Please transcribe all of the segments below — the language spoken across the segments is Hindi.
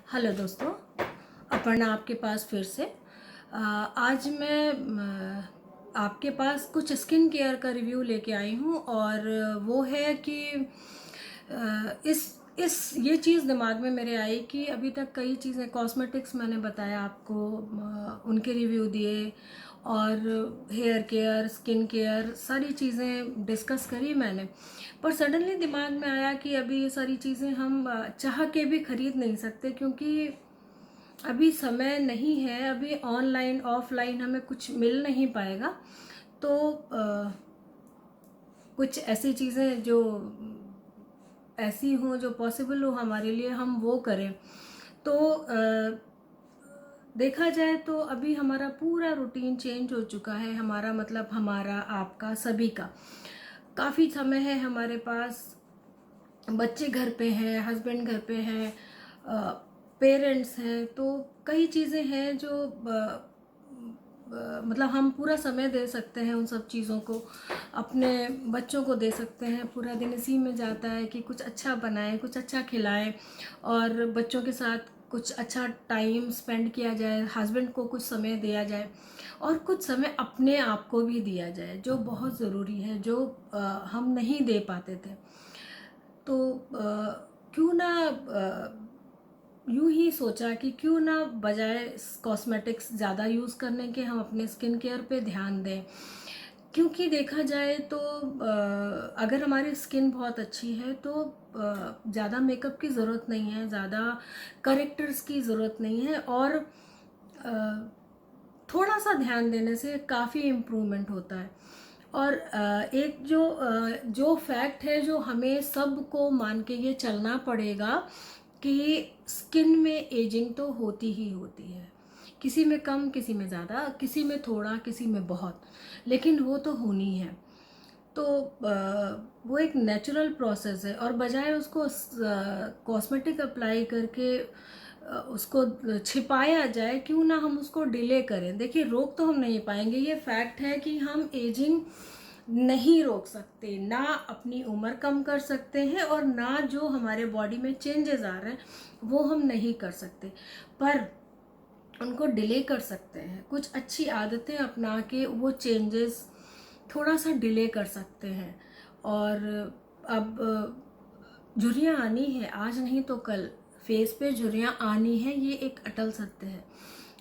हेलो दोस्तों, अपर्णा आपके पास फिर से। आज मैं आपके पास कुछ स्किन केयर का रिव्यू लेके आई हूँ और वो है कि इस ये चीज़ दिमाग में मेरे आई कि अभी तक कई चीज़ें कॉस्मेटिक्स मैंने बताया आपको, उनके रिव्यू दिए और हेयर केयर, स्किन केयर, सारी चीज़ें डिस्कस करी मैंने। पर सडनली दिमाग में आया कि अभी ये सारी चीज़ें हम चाह के भी ख़रीद नहीं सकते, क्योंकि अभी समय नहीं है। अभी ऑनलाइन ऑफलाइन हमें कुछ मिल नहीं पाएगा। तो कुछ ऐसी चीज़ें जो ऐसी हों, जो पॉसिबल हो हमारे लिए, हम वो करें। तो देखा जाए तो अभी हमारा पूरा रूटीन चेंज हो चुका है। हमारा मतलब हमारा, आपका, सभी का। काफ़ी समय है हमारे पास, बच्चे घर पे हैं, हस्बैंड घर पे हैं, पेरेंट्स हैं, तो कई चीज़ें हैं जो मतलब हम पूरा समय दे सकते हैं उन सब चीज़ों को, अपने बच्चों को दे सकते हैं। पूरा दिन इसी में जाता है कि कुछ अच्छा बनाएं, कुछ अच्छा खिलाएं और बच्चों के साथ कुछ अच्छा टाइम स्पेंड किया जाए, हस्बैंड को कुछ समय दिया जाए और कुछ समय अपने आप को भी दिया जाए, जो बहुत ज़रूरी है, जो हम नहीं दे पाते थे। तो क्यों ना यूं ही सोचा कि क्यों ना बजाय कॉस्मेटिक्स ज़्यादा यूज़ करने के हम अपने स्किन केयर पे ध्यान दें। क्योंकि देखा जाए तो अगर हमारी स्किन बहुत अच्छी है तो ज़्यादा मेकअप की ज़रूरत नहीं है, ज़्यादा करेक्टर्स की ज़रूरत नहीं है और थोड़ा सा ध्यान देने से काफ़ी इम्प्रूवमेंट होता है। और एक जो फैक्ट है, जो हमें सबको मान के ये चलना पड़ेगा कि स्किन में एजिंग तो होती ही होती है। किसी में कम, किसी में ज़्यादा, किसी में थोड़ा, किसी में बहुत, लेकिन वो तो होनी है। तो वो एक नेचुरल प्रोसेस है और बजाय उसको कॉस्मेटिक अप्लाई करके उसको छिपाया जाए, क्यों ना हम उसको डिले करें। देखिए, रोक तो हम नहीं पाएंगे, ये फैक्ट है कि हम एजिंग नहीं रोक सकते, ना अपनी उम्र कम कर सकते हैं और ना जो हमारे बॉडी में चेंजेस आ रहे हैं वो हम नहीं कर सकते, पर उनको डिले कर सकते हैं। कुछ अच्छी आदतें अपना के वो चेंजेस थोड़ा सा डिले कर सकते हैं। और अब झुर्रियाँ आनी है, आज नहीं तो कल फेस पे झुर्रियाँ आनी है, ये एक अटल सत्य है।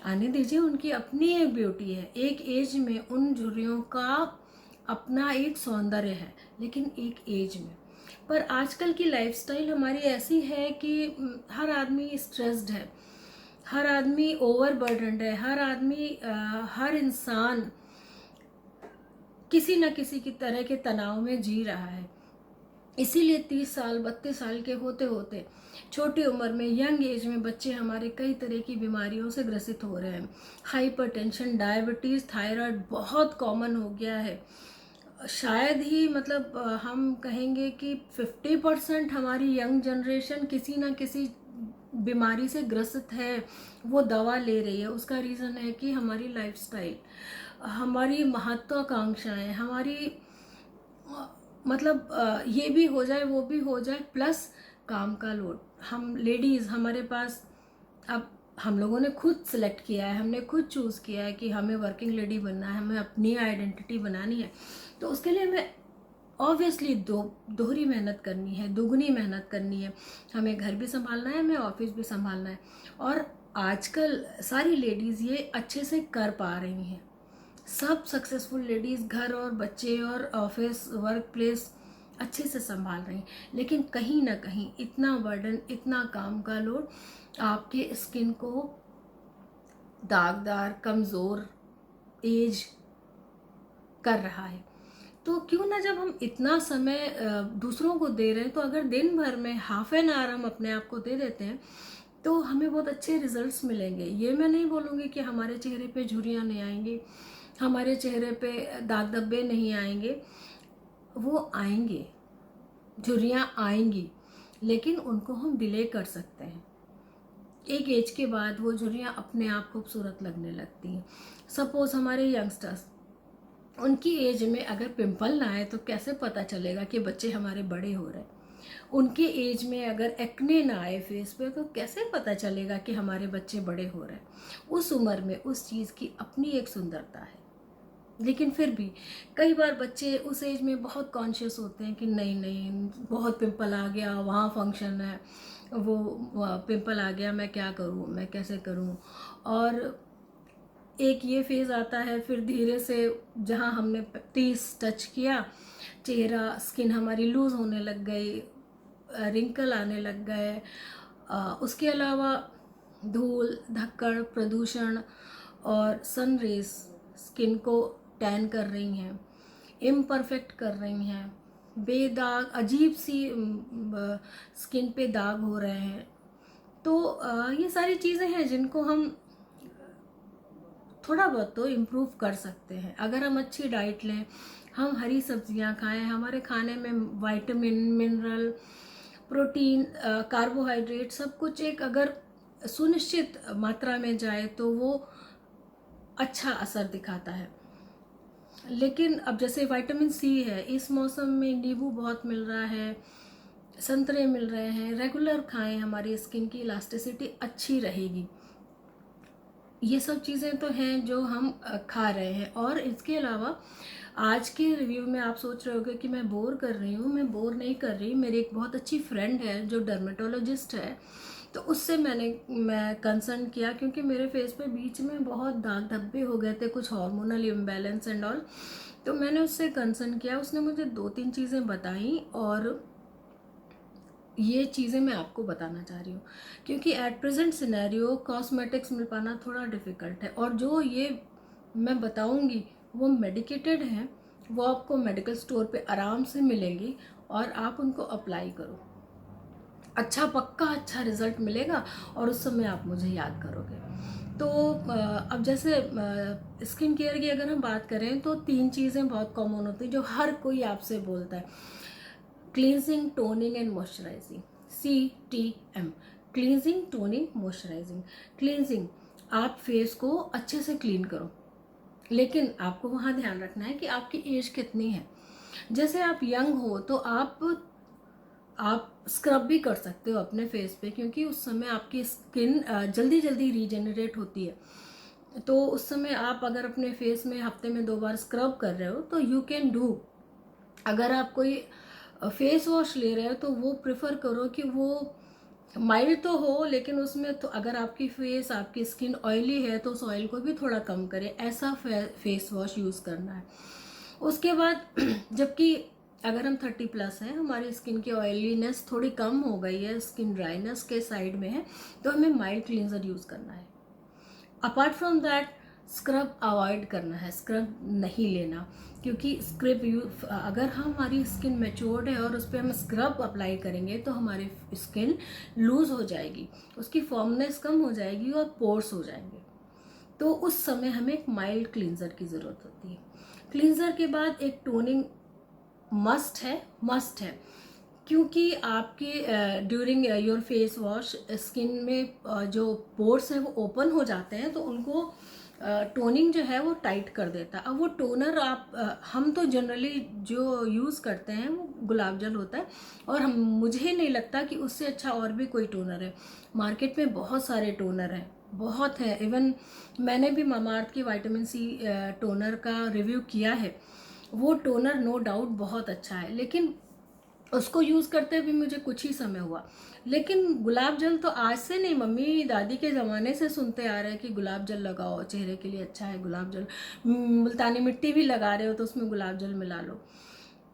आने दीजिए, उनकी अपनी एक ब्यूटी है। एक एज में उन झुर्रियों का अपना एक सौंदर्य है, लेकिन एक एज में। पर आजकल की लाइफस्टाइल हमारी ऐसी है कि हर आदमी स्ट्रेस्ड है, हर आदमी ओवरबर्डन्ड है, हर इंसान किसी न किसी की तरह के तनाव में जी रहा है। इसीलिए 30 साल 32 साल के होते होते, छोटी उम्र में, यंग एज में बच्चे हमारे कई तरह की बीमारियों से ग्रसित हो रहे हैं। हाइपरटेंशन, डायबिटीज़, थायराइड बहुत कॉमन हो गया है। शायद ही मतलब हम कहेंगे कि 50% हमारी यंग जनरेशन किसी ना किसी बीमारी से ग्रसित है, वो दवा ले रही है। उसका रीज़न है कि हमारी लाइफस्टाइल, हमारी महत्वाकांक्षाएं, हमारी मतलब ये भी हो जाए, वो भी हो जाए, प्लस काम का लोड। हम लेडीज़, हमारे पास, अब हम लोगों ने खुद सेलेक्ट किया है, हमने खुद चूज़ किया है कि हमें वर्किंग लेडी बनना है, हमें अपनी आइडेंटिटी बनानी है। तो उसके लिए हमें ऑब्वियसली दोहरी मेहनत करनी है, दुगनी मेहनत करनी है। हमें घर भी संभालना है, हमें ऑफिस भी संभालना है। और आजकल सारी लेडीज़ ये अच्छे से कर पा रही हैं। सब सक्सेसफुल लेडीज़ घर और बच्चे और ऑफिस, वर्क प्लेस अच्छे से संभाल रही हैं। लेकिन कहीं ना कहीं इतना बर्डन, इतना काम का लोड आपके स्किन को दागदार, कमज़ोर, एज कर रहा है। तो क्यों ना, जब हम इतना समय दूसरों को दे रहे हैं, तो अगर दिन भर में हाफ एन आवर हम अपने आप को दे देते हैं तो हमें बहुत अच्छे रिजल्ट्स मिलेंगे। ये मैं नहीं बोलूँगी कि हमारे चेहरे पे झुर्रियाँ नहीं आएंगी, हमारे चेहरे पे दाग धब्बे नहीं आएंगे, वो आएंगे, झुर्रियाँ आएंगी, लेकिन उनको हम डिले कर सकते हैं। एक एज के बाद वो झुर्रियाँ अपने आप खूबसूरत लगने लगती हैं। सपोज़ हमारे यंगस्टर्स, उनकी एज में अगर पिंपल ना आए तो कैसे पता चलेगा कि बच्चे हमारे बड़े हो रहे हैं। उनके एज में अगर एक्ने ना आए फेस पे तो कैसे पता चलेगा कि हमारे बच्चे बड़े हो रहे हैं। उस उम्र में उस चीज़ की अपनी एक सुंदरता है। लेकिन फिर भी कई बार बच्चे उस एज में बहुत कॉन्शियस होते हैं कि नहीं नहीं बहुत पिंपल आ गया, वहाँ फंक्शन है, वो पिंपल आ गया, मैं क्या करूँ, मैं कैसे करूँ। और एक ये फेज़ आता है, फिर धीरे से जहाँ हमने 30 टच किया, चेहरा स्किन हमारी लूज़ होने लग गई, रिंकल आने लग गए। उसके अलावा धूल धक्कड़ प्रदूषण और सन रेज स्किन को टैन कर रही हैं, इम्परफेक्ट कर रही हैं, बेदाग अजीब सी स्किन पे दाग हो रहे हैं। तो ये सारी चीज़ें हैं जिनको हम थोड़ा बहुत तो इम्प्रूव कर सकते हैं अगर हम अच्छी डाइट लें, हम हरी सब्जियां खाएं, हमारे खाने में विटामिन मिनरल प्रोटीन कार्बोहाइड्रेट सब कुछ एक अगर सुनिश्चित मात्रा में जाए तो वो अच्छा असर दिखाता है। लेकिन अब जैसे विटामिन सी है, इस मौसम में नींबू बहुत मिल रहा है, संतरे मिल रहे हैं, रेगुलर खाएं, हमारी स्किन की इलास्टिसिटी अच्छी रहेगी। ये सब चीज़ें तो हैं जो हम खा रहे हैं। और इसके अलावा आज के रिव्यू में आप सोच रहे होगे कि मैं बोर कर रही हूँ, मैं बोर नहीं कर रही। मेरी एक बहुत अच्छी फ्रेंड है जो डर्मेटोलॉजिस्ट है, तो उससे मैं कंसर्न किया क्योंकि मेरे फेस पे बीच में बहुत दाग धब्बे हो गए थे, कुछ हार्मोनल इम्बैलेंस एंड ऑल। तो मैंने उससे कंसर्न किया, उसने मुझे 2-3 चीज़ें बताई और ये चीज़ें मैं आपको बताना चाह रही हूँ क्योंकि एट प्रेजेंट सिनेरियो कॉस्मेटिक्स मिल पाना थोड़ा डिफ़िकल्ट है। और जो ये मैं बताऊँगी वो मेडिकेटेड हैं, वो आपको मेडिकल स्टोर पे आराम से मिलेंगी और आप उनको अप्लाई करो, अच्छा पक्का अच्छा रिजल्ट मिलेगा और उस समय आप मुझे याद करोगे। तो अब जैसे स्किन केयर की अगर हम बात करें तो 3 चीज़ें बहुत कॉमन होती हैं जो हर कोई आपसे बोलता है, cleansing toning and moisturising, CTM, cleansing toning moisturising. Cleansing, आप फेस को अच्छे से क्लीन करो, लेकिन आपको वहाँ ध्यान रखना है कि आपकी एज कितनी है। जैसे आप यंग हो तो आप स्क्रब भी कर सकते हो अपने फेस पे क्योंकि उस समय आपकी स्किन जल्दी जल्दी रीजेनरेट होती है। तो उस समय आप अगर अपने फेस में हफ्ते में 2 बार स्क्रब कर रहे हो तो यू कैन डू। अगर आप कोई फेस वॉश ले रहे हो तो वो प्रेफर करो कि वो माइल्ड तो हो, लेकिन उसमें तो अगर आपकी स्किन ऑयली है तो उस ऑयल को भी थोड़ा कम करें, ऐसा फेस वॉश यूज़ करना है। उसके बाद जबकि अगर हम 30+ हैं, हमारी स्किन की ऑयलीनेस थोड़ी कम हो गई है, स्किन ड्राइनेस के साइड में है, तो हमें माइल्ड क्लींजर यूज़ करना है। Apart from that scrub avoid करना है, स्क्रब नहीं लेना क्योंकि अगर हमारी स्किन मैच्योर्ड है और उस पर हम स्क्रब अप्लाई करेंगे तो हमारी स्किन लूज हो जाएगी, उसकी फॉर्मनेस कम हो जाएगी और पोर्स हो जाएंगे। तो उस समय हमें एक माइल्ड क्लींजर की ज़रूरत होती है। क्लींजर के बाद एक टोनिंग मस्ट है क्योंकि आपके during your face wash skin में जो पोर्स हैं वो ओपन हो जाते हैं, तो उनको टोनिंग जो है वो टाइट कर देता है। अब वो टोनर हम तो जनरली जो यूज़ करते हैं वो गुलाब जल होता है और मुझे नहीं लगता कि उससे अच्छा और भी कोई टोनर है। मार्केट में बहुत सारे टोनर हैं, बहुत है। इवन मैंने भी मामाअर्थ की विटामिन सी टोनर का रिव्यू किया है, वो टोनर नो डाउट बहुत अच्छा है, लेकिन उसको यूज़ करते भी मुझे कुछ ही समय हुआ। लेकिन गुलाब जल तो आज से नहीं, मम्मी दादी के ज़माने से सुनते आ रहे हैं कि गुलाब जल लगाओ, चेहरे के लिए अच्छा है गुलाब जल। मुल्तानी मिट्टी भी लगा रहे हो तो उसमें गुलाब जल मिला लो।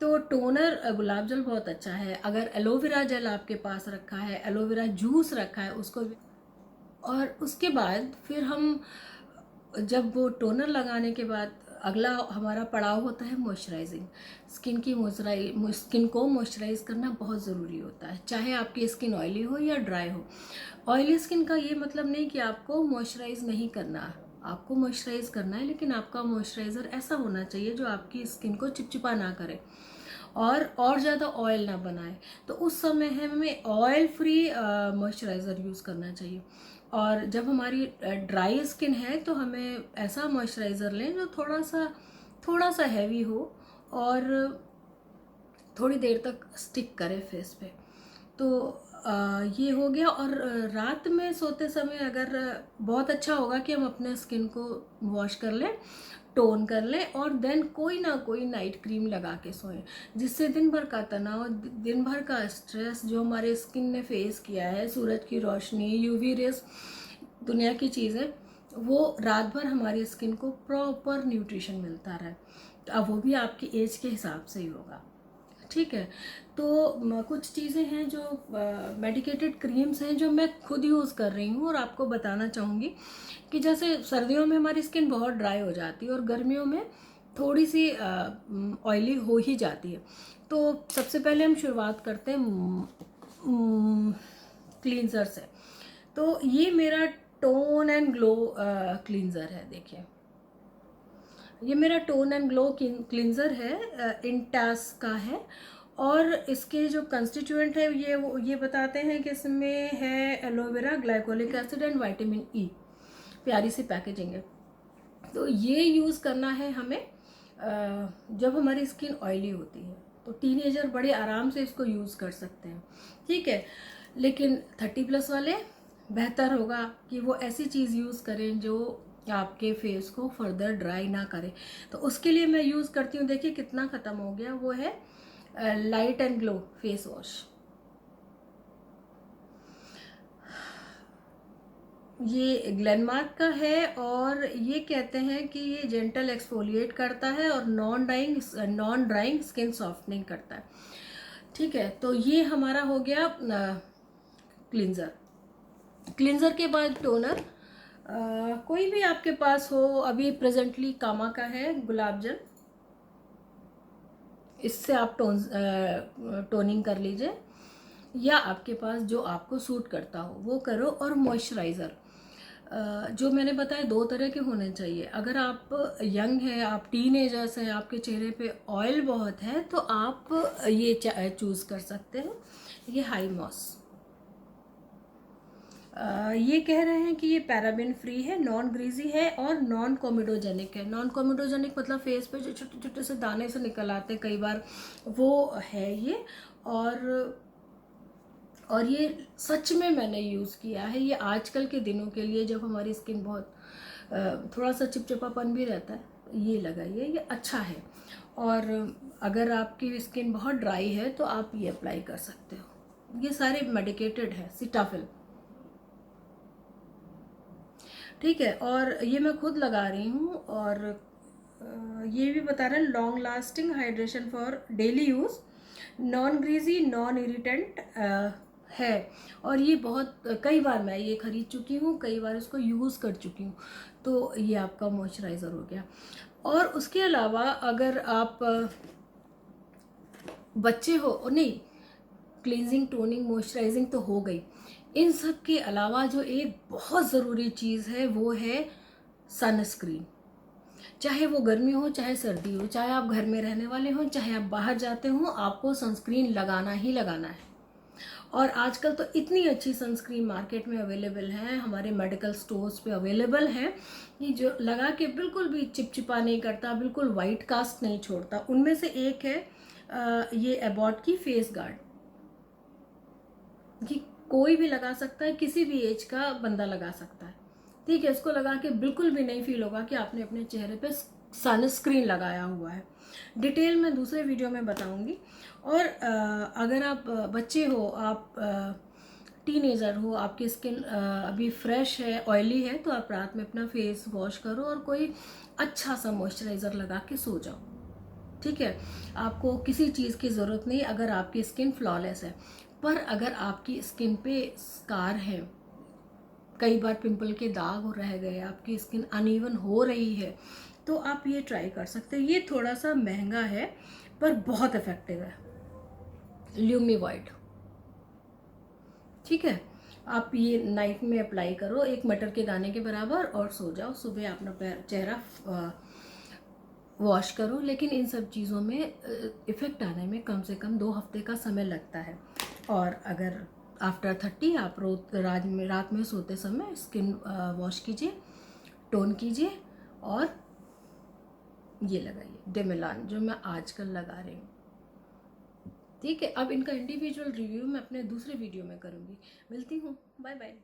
तो टोनर गुलाब जल बहुत अच्छा है। अगर एलोवेरा जेल आपके पास रखा है, एलोवेरा जूस रखा है, उसको भी। और उसके बाद फिर हम जब वो टोनर लगाने के बाद अगला हमारा पड़ाव होता है मॉइस्चराइजिंग। स्किन को मॉइस्चराइज करना बहुत ज़रूरी होता है, चाहे आपकी स्किन ऑयली हो या ड्राई हो। ऑयली स्किन का ये मतलब नहीं कि आपको मॉइस्चराइज नहीं करना, आपको मॉइस्चराइज करना है, लेकिन आपका मॉइस्चराइज़र ऐसा होना चाहिए जो आपकी स्किन को चिपचिपा ना करे और ज़्यादा ऑयल ना बनाए। तो उस समय हमें ऑयल फ्री मॉइस्चराइज़र यूज़ करना चाहिए। और जब हमारी ड्राई स्किन है तो हमें ऐसा मॉइस्चराइज़र लें जो थोड़ा सा हैवी हो और थोड़ी देर तक स्टिक करे फेस पे। तो ये हो गया। और रात में सोते समय अगर बहुत अच्छा होगा कि हम अपने स्किन को वॉश कर लें, टोन कर लें, और देन कोई ना कोई नाइट क्रीम लगा के सोएं, जिससे दिन भर का तनाव, दिन भर का स्ट्रेस जो हमारे स्किन ने फेस किया है, सूरज की रोशनी, यूवी रेस, दुनिया की चीज़ें, वो रात भर हमारी स्किन को प्रॉपर न्यूट्रिशन मिलता रहे। तो अब वो भी आपकी एज के हिसाब से ही होगा, ठीक है। तो कुछ चीज़ें हैं जो मेडिकेटेड क्रीम्स हैं जो मैं खुद यूज़ कर रही हूँ और आपको बताना चाहूँगी कि जैसे सर्दियों में हमारी स्किन बहुत ड्राई हो जाती है और गर्मियों में थोड़ी सी ऑयली हो ही जाती है। तो सबसे पहले हम शुरुआत करते हैं क्लींजर से। तो ये मेरा टोन एंड ग्लो क्लींजर है, देखिए ये मेरा टोन एंड ग्लो क्लींजर है, इंटास का है। और इसके जो कंस्टिट्यूएंट है ये बताते हैं कि इसमें है aloe vera, glycolic acid and vitamin E. प्यारी सी पैकेजिंग है। तो ये यूज़ करना है हमें जब हमारी स्किन ऑयली होती है। तो टीनेजर बड़े आराम से इसको यूज़ कर सकते हैं, ठीक है। लेकिन 30+ वाले बेहतर होगा कि वो ऐसी चीज़ यूज़ करें जो आपके फेस को फर्दर ड्राई ना करे। तो उसके लिए मैं यूज़ करती हूँ, देखिए कितना ख़त्म हो गया, वो है light and glow face wash. ये ग्लेनमार्क का है और ये कहते हैं कि ये जेंटल एक्सफोलिएट करता है और नॉन ड्राइंग स्किन सॉफ्टनिंग करता है, ठीक है। तो ये हमारा हो गया क्लींजर। क्लींजर के बाद टोनर, कोई भी आपके पास हो। अभी प्रेजेंटली कामा का है गुलाब जल, इससे आप टोनिंग कर लीजिए, या आपके पास जो आपको सूट करता हो वो करो। और मॉइस्चराइज़र जो मैंने बताया 2 तरह के होने चाहिए। अगर आप यंग हैं, आप टीनेजर्स हैं, आपके चेहरे पे ऑयल बहुत है, तो आप ये चूज़ कर सकते हो, ये हाई मॉस। ये कह रहे हैं कि ये पैराबिन फ्री है, नॉन ग्रीजी है और नॉन कोमिडोजेनिक है। नॉन कोमिडोजेनिक मतलब फेस पे जो छोटे छोटे से दाने से निकल आते हैं कई बार, वो है ये। और ये सच में मैंने यूज़ किया है, ये आजकल के दिनों के लिए जब हमारी स्किन बहुत थोड़ा सा चिपचिपापन भी रहता है, ये लगाइए, ये अच्छा है। और अगर आपकी स्किन बहुत ड्राई है तो आप ये अप्लाई कर सकते हो। ये सारे मेडिकेटेड है, सिटाफिल, ठीक है। और ये मैं खुद लगा रही हूँ। और ये भी बता रहे हैं long lasting hydration for daily use, non greasy, non irritant है। और ये बहुत कई बार मैं ये खरीद चुकी हूँ, कई बार इसको यूज़ कर चुकी हूँ। तो ये आपका मॉइस्चराइज़र हो गया। और उसके अलावा अगर आप बच्चे हो, नहीं, क्लींजिंग, टोनिंग, मॉइस्चराइजिंग तो हो गई। इन सब के अलावा जो एक बहुत ज़रूरी चीज़ है वो है सनस्क्रीन। चाहे वो गर्मी हो चाहे सर्दी हो, चाहे आप घर में रहने वाले हो चाहे आप बाहर जाते हो, आपको सनस्क्रीन लगाना ही लगाना है। और आजकल तो इतनी अच्छी सनस्क्रीन मार्केट में अवेलेबल है, हमारे मेडिकल स्टोर्स पे अवेलेबल है, कि जो लगा के बिल्कुल भी चिपचिपा नहीं करता, बिल्कुल वाइट कास्ट नहीं छोड़ता। उनमें से एक है ये एबॉट की फेस गार्ड। कि कोई भी लगा सकता है, किसी भी एज का बंदा लगा सकता है, ठीक है। इसको लगा के बिल्कुल भी नहीं फील होगा कि आपने अपने चेहरे पे सनस्क्रीन लगाया हुआ है। डिटेल में दूसरे वीडियो में बताऊंगी। और अगर आप बच्चे हो, आप टीनेजर हो, आपकी स्किन अभी फ्रेश है, ऑयली है, तो आप रात में अपना फेस वॉश करो और कोई अच्छा सा मॉइस्चराइज़र लगा के सो जाओ, ठीक है। आपको किसी चीज़ की ज़रूरत नहीं अगर आपकी स्किन फ्लॉलेस है। पर अगर आपकी स्किन पे स्कार है, कई बार पिंपल के दाग रह गए, आपकी स्किन अनइवन हो रही है, तो आप ये ट्राई कर सकते हैं। ये थोड़ा सा महंगा है पर बहुत इफेक्टिव है, ल्यूमिवॉइड, ठीक है। आप ये नाइट में अप्लाई करो, एक मटर के दाने के बराबर, और सो जाओ। सुबह अपना चेहरा वॉश करो। लेकिन इन सब चीज़ों में इफ़ेक्ट आने में कम से कम 2 हफ्ते का समय लगता है। और अगर आफ्टर 30 आप रात में सोते समय स्किन वॉश कीजिए, टोन कीजिए, और ये लगाइए डेमेलान, जो मैं आजकल लगा रही हूँ, ठीक है, अब इनका इंडिविजुअल रिव्यू मैं अपने दूसरे वीडियो में करूँगी। मिलती हूँ, बाय बाय।